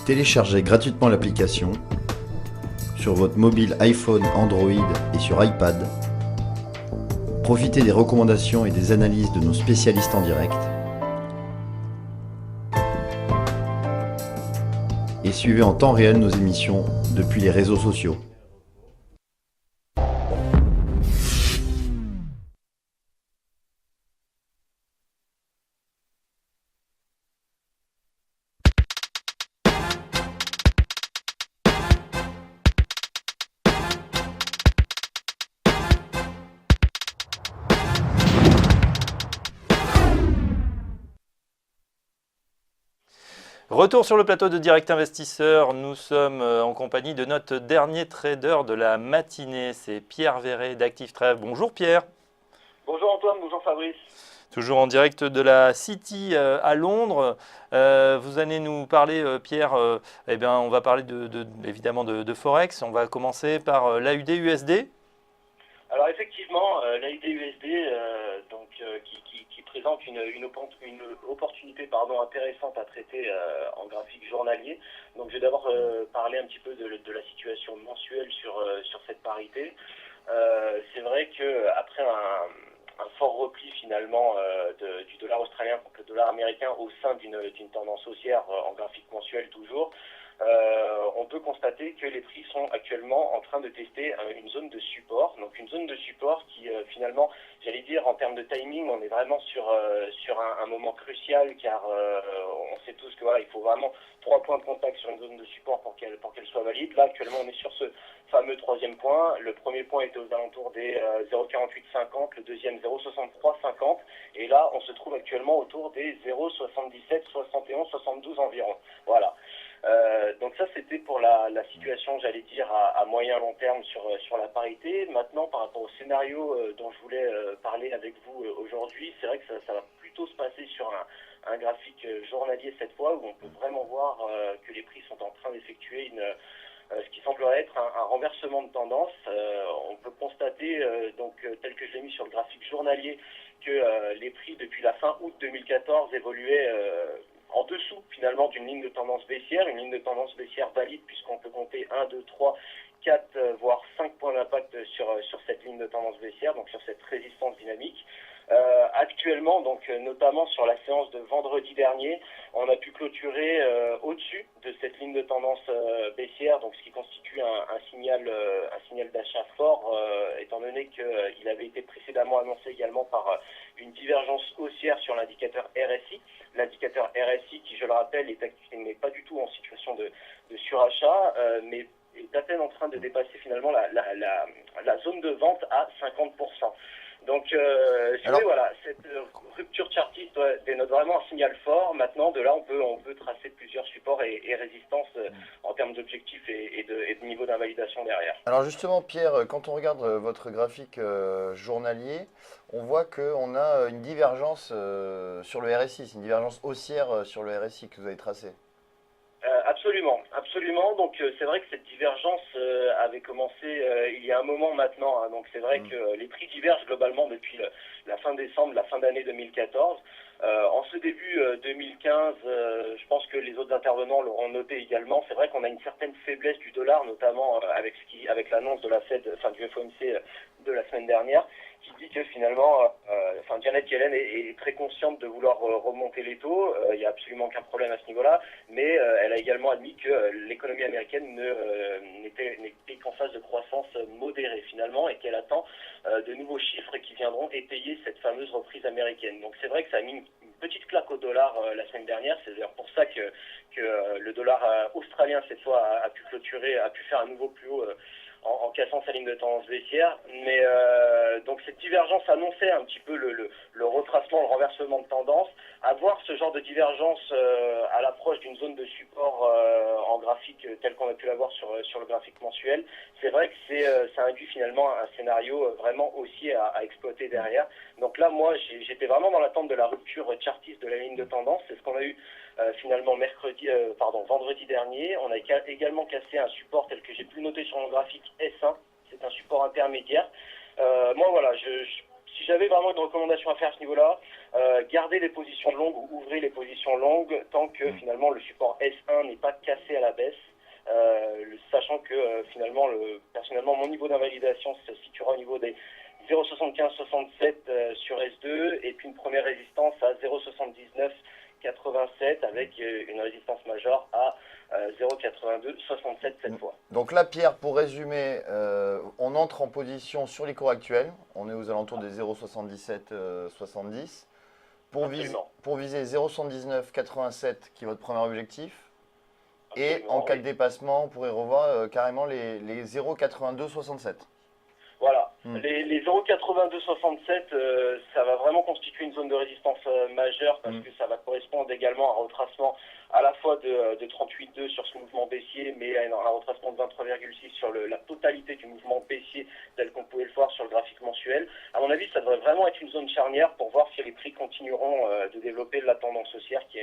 Téléchargez gratuitement l'application sur votre mobile iPhone, Android et sur iPad. Profitez des recommandations et des analyses de nos spécialistes en direct. Et suivez en temps réel nos émissions depuis les réseaux sociaux. Retour sur le plateau de Direct Investisseur, nous sommes en compagnie de notre dernier trader de la matinée, c'est Pierre Verret d'Active Trade. Bonjour Pierre. Bonjour Antoine, bonjour Fabrice. Toujours en direct de la City à Londres. Vous allez nous parler, Pierre, on va parler évidemment de Forex. On va commencer par l'AUD-USD. Alors effectivement, l'AUD-USD qui présente une opportunité intéressante à traiter en graphique journalier. Donc je vais d'abord parler un petit peu de la situation mensuelle sur cette parité. C'est vrai qu'après un fort repli finalement du dollar australien contre le dollar américain au sein d'une tendance haussière en graphique mensuel toujours, on peut constater que les prix sont actuellement en train de tester une zone de support. Donc une zone de support qui finalement, j'allais dire en termes de timing, on est vraiment sur un moment crucial car on sait tous que voilà, il faut vraiment 3 points de contact sur une zone de support pour qu'elle soit valide. Là actuellement on est sur ce fameux troisième point. Le premier point était aux alentours des 0,4850, le deuxième 0,6350 et là on se trouve actuellement autour des 0,77, 71, 72 environ. Voilà. Donc ça c'était pour la situation, j'allais dire à moyen long terme sur la parité. Maintenant par rapport au scénario dont je voulais parler avec vous aujourd'hui, c'est vrai que ça va plutôt se passer sur un graphique journalier cette fois où on peut vraiment voir que les prix sont en train d'effectuer ce qui semblerait être un renversement de tendance. On peut constater, tel que je l'ai mis sur le graphique journalier, que les prix depuis la fin août 2014 évoluaient en dessous finalement d'une ligne de tendance baissière, une ligne de tendance baissière valide puisqu'on peut compter 1, 2, 3, 4, voire 5 points d'impact sur cette ligne de tendance baissière, donc sur cette résistance dynamique. Actuellement, donc notamment sur la séance de vendredi dernier, on a pu clôturer au-dessus de cette ligne de tendance baissière, donc ce qui constitue un signal d'achat fort, étant donné qu'il avait été précédemment annoncé également par une divergence haussière sur l'indicateur RSI. L'indicateur RSI, qui je le rappelle, n'est pas du tout en situation de surachat, mais est à peine en train de dépasser finalement la zone de vente à 50%. Donc, cette rupture chartiste dénote vraiment un signal fort. Maintenant, de là, on peut tracer plusieurs supports et résistances en termes d'objectifs et de niveau d'invalidation derrière. Alors justement Pierre, quand on regarde votre graphique journalier, on voit qu'on a une divergence sur le RSI, c'est une divergence haussière sur le RSI que vous avez tracé. Absolument. Donc c'est vrai que cette divergence avait commencé il y a un moment maintenant. Hein. Donc c'est vrai que les prix divergent globalement depuis la fin décembre, la fin d'année 2014. En ce début 2015, je pense que les autres intervenants l'auront noté également. C'est vrai qu'on a une certaine faiblesse du dollar, notamment avec l'annonce de la Fed, du FOMC de la semaine dernière, qui dit que finalement, Janet Yellen est très consciente de vouloir remonter les taux. Il n'y a absolument aucun problème à ce niveau-là, mais elle a également admis que l'économie américaine n'était qu'en phase de croissance modérée finalement, et qu'elle attend de nouveaux chiffres qui viendront étayer cette fameuse reprise américaine. Donc c'est vrai que ça a mis une petite claque au dollar la semaine dernière. C'est d'ailleurs pour ça que le dollar australien cette fois a pu faire un nouveau plus haut en cassant sa ligne de tendance baissière. Mais donc cette divergence annonçait un petit peu le retracement, le renversement de tendance. Avoir ce genre de divergence à l'approche d'une zone de support en graphique tel qu'on a pu l'avoir sur le graphique mensuel, c'est vrai que ça induit finalement un scénario vraiment haussier à exploiter derrière. Donc là, moi, j'étais vraiment dans l'attente de la rupture chartiste de la ligne de tendance. C'est ce qu'on a eu finalement vendredi dernier. On a également cassé un support tel que j'ai pu le noter sur mon graphique S1. C'est un support intermédiaire. Moi, voilà, si j'avais vraiment une recommandation à faire à ce niveau-là, gardez les positions longues ou ouvrez les positions longues tant que finalement le support S1 n'est pas cassé à la baisse. Sachant que finalement, personnellement, mon niveau d'invalidation se situera au niveau des 0,75-67 sur S2 et puis une première résistance à 0,79-87 avec une résistance majeure à 0,82-67 cette fois. Donc là, Pierre, pour résumer, on entre en position sur les cours actuels. On est aux alentours des 0,77-70. Pour viser 0,79-87 qui est votre premier objectif. Et en cas de dépassement, on pourrait revoir carrément les 0,82-67. Voilà, les 0,82-67, ça va vraiment constituer une zone de résistance majeure parce que ça va correspondre également à un retracement à la fois de 38,2 sur ce mouvement baissier, mais à un retracement de 23,6 sur la totalité du mouvement baissier tel qu'on pouvait le voir sur le graphique mensuel. À mon avis, ça devrait vraiment être une zone charnière pour voir si les prix continueront de développer la tendance haussière qui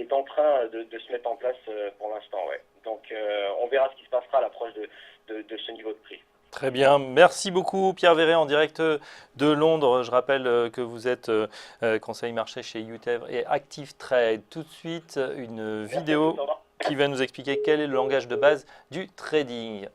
est en train de se mettre en place pour l'instant. Ouais. Donc on verra ce qui se passera à l'approche de ce niveau de prix. Très bien, merci beaucoup Pierre Verret en direct de Londres. Je rappelle que vous êtes conseiller marché chez UTEV et Active Trade. Tout de suite, une vidéo qui va nous expliquer quel est le langage de base du trading.